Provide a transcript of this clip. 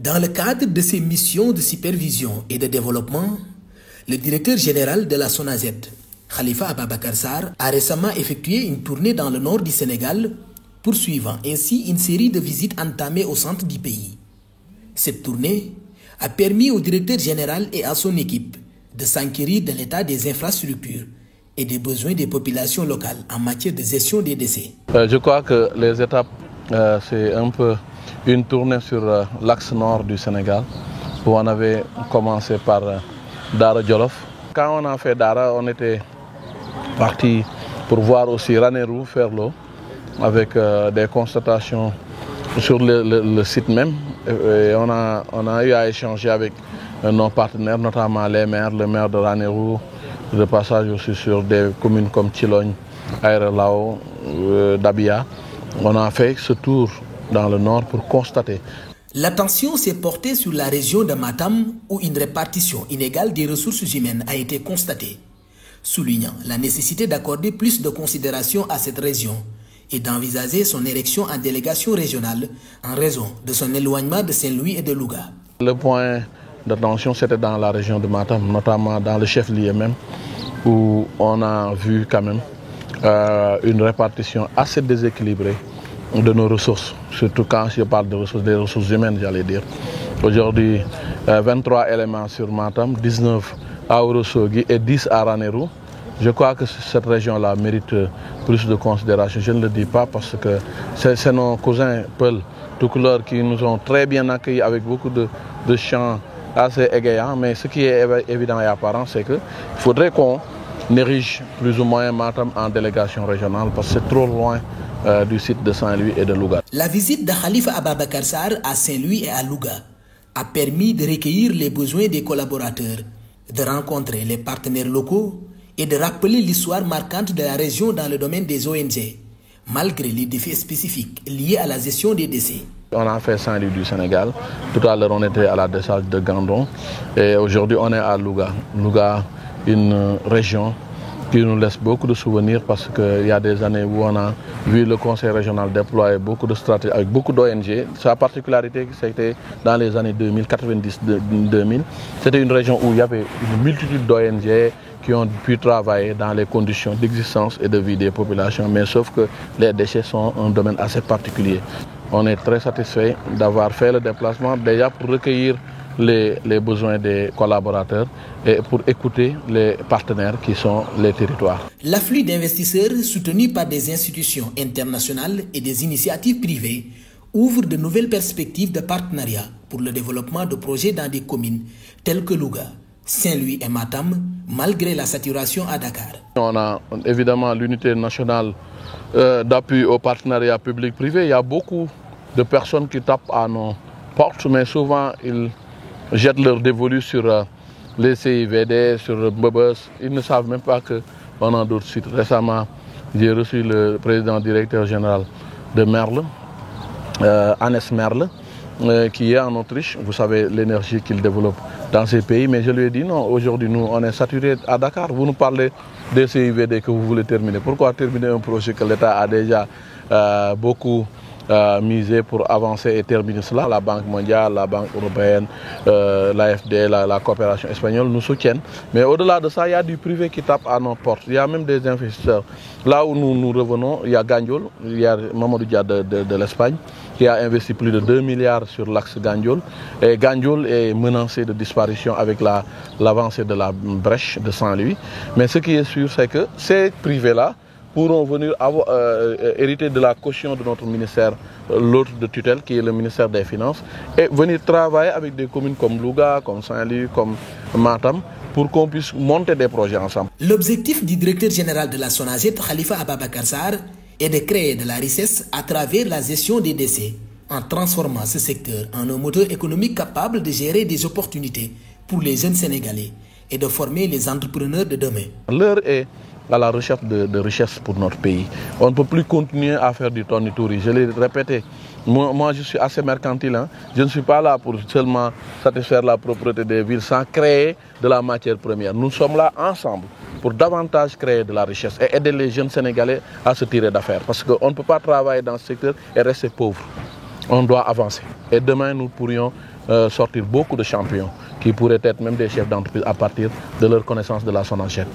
Dans le cadre de ses missions de supervision et de développement, le directeur général de la SONAGED, Khalifa Ababacar Sarr, a récemment effectué une tournée dans le nord du Sénégal, poursuivant ainsi une série de visites entamées au centre du pays. Cette tournée a permis au directeur général et à son équipe de s'enquérir de l'état des infrastructures et des besoins des populations locales en matière de gestion des décès. Je crois que les étapes, c'est un peu une tournée sur l'axe nord du Sénégal, où on avait commencé par Dara Djolof. Quand on a fait Dara, on était parti pour voir aussi Ranérou, Ferlo, avec des constatations sur le site même. Et on a eu à échanger avec nos partenaires, notamment les maires, le maire de Ranérou, de passage aussi sur des communes comme Thilogne, Aérelao, Dabia. On a fait ce tour dans le nord pour constater. L'attention s'est portée sur la région de Matam où une répartition inégale des ressources humaines a été constatée, soulignant la nécessité d'accorder plus de considération à cette région et d'envisager son érection en délégation régionale en raison de son éloignement de Saint-Louis et de Louga. Le point d'attention, c'était dans la région de Matam, notamment dans le chef-lieu même, où on a vu quand même une répartition assez déséquilibrée de nos ressources, surtout quand je parle de ressources, des ressources humaines, j'allais dire. Aujourd'hui, 23 éléments sur Matam, 19 à Ourossogui et 10 à Ranérou. Je crois que cette région-là mérite plus de considération. Je ne le dis pas parce que c'est nos cousins Peul, tout couleur, qui nous ont très bien accueillis avec beaucoup de chants assez égayants. Mais ce qui est évident et apparent, c'est qu'il faudrait qu'on érige plus ou moins Matam en délégation régionale parce que c'est trop loin du site de Saint-Louis et de Louga. La visite de Khalifa Ababacar Sarr à Saint-Louis et à Louga a permis de recueillir les besoins des collaborateurs, de rencontrer les partenaires locaux et de rappeler l'histoire marquante de la région dans le domaine des ONG, malgré les défis spécifiques liés à la gestion des décès. On a fait Saint-Louis du Sénégal. Tout à l'heure, on était à la décharge de Gandon. Et aujourd'hui, on est à Louga. Louga, une région qui nous laisse beaucoup de souvenirs parce qu'il y a des années où on a vu le conseil régional déployer beaucoup de stratégies avec beaucoup d'ONG. Sa particularité, c'était dans les années 2000, 90-2000. C'était une région où il y avait une multitude d'ONG qui ont pu travailler dans les conditions d'existence et de vie des populations, mais sauf que les déchets sont un domaine assez particulier. On est très satisfait d'avoir fait le déplacement déjà pour recueillir les besoins des collaborateurs et pour écouter les partenaires qui sont les territoires. L'afflux d'investisseurs soutenus par des institutions internationales et des initiatives privées ouvre de nouvelles perspectives de partenariat pour le développement de projets dans des communes telles que Louga, Saint-Louis et Matam, malgré la saturation à Dakar. On a évidemment l'unité nationale d'appui au partenariat public-privé. Il y a beaucoup de personnes qui tapent à nos portes, mais souvent ils jettent leur dévolu sur les CIVD, sur Mbebes. Ils ne savent même pas qu'on a d'autres sites. Récemment, j'ai reçu le président directeur général de Merle, Hannes Merle, qui est en Autriche. Vous savez l'énergie qu'il développe dans ces pays. Mais je lui ai dit non, aujourd'hui nous on est saturé à Dakar. Vous nous parlez des CIVD que vous voulez terminer. Pourquoi terminer un projet que l'État a déjà beaucoup misé pour avancer et terminer cela? La Banque mondiale, la Banque européenne, l'AFD, la coopération espagnole nous soutiennent. Mais au-delà de ça, il y a du privé qui tape à nos portes. Il y a même des investisseurs. Là où nous revenons, il y a Gandiol, il y a Mamadou Dia de l'Espagne, qui a investi plus de 2 milliards sur l'axe Gandiol. Et Gandiol est menacé de disparition avec l'avancée de la brèche de Saint-Louis. Mais ce qui est sûr, c'est que ces privés-là pourront venir hériter de la caution de notre ministère, l'autre de tutelle, qui est le ministère des Finances, et venir travailler avec des communes comme Louga, comme Saint-Louis, comme Matam, pour qu'on puisse monter des projets ensemble. L'objectif du directeur général de la SONAGED, Khalifa Ababacar Sarr, est de créer de la richesse à travers la gestion des décès, en transformant ce secteur en un moteur économique capable de gérer des opportunités pour les jeunes Sénégalais et de former les entrepreneurs de demain. L'heure est à la recherche de richesses pour notre pays. On ne peut plus continuer à faire du tourni-touri. Je l'ai répété, moi je suis assez mercantile. Hein. Je ne suis pas là pour seulement satisfaire la propreté des villes sans créer de la matière première. Nous sommes là ensemble pour davantage créer de la richesse et aider les jeunes Sénégalais à se tirer d'affaires. Parce qu'on ne peut pas travailler dans ce secteur et rester pauvre. On doit avancer. Et demain, nous pourrions sortir beaucoup de champions qui pourraient être même des chefs d'entreprise à partir de leur connaissance de la SONAGED.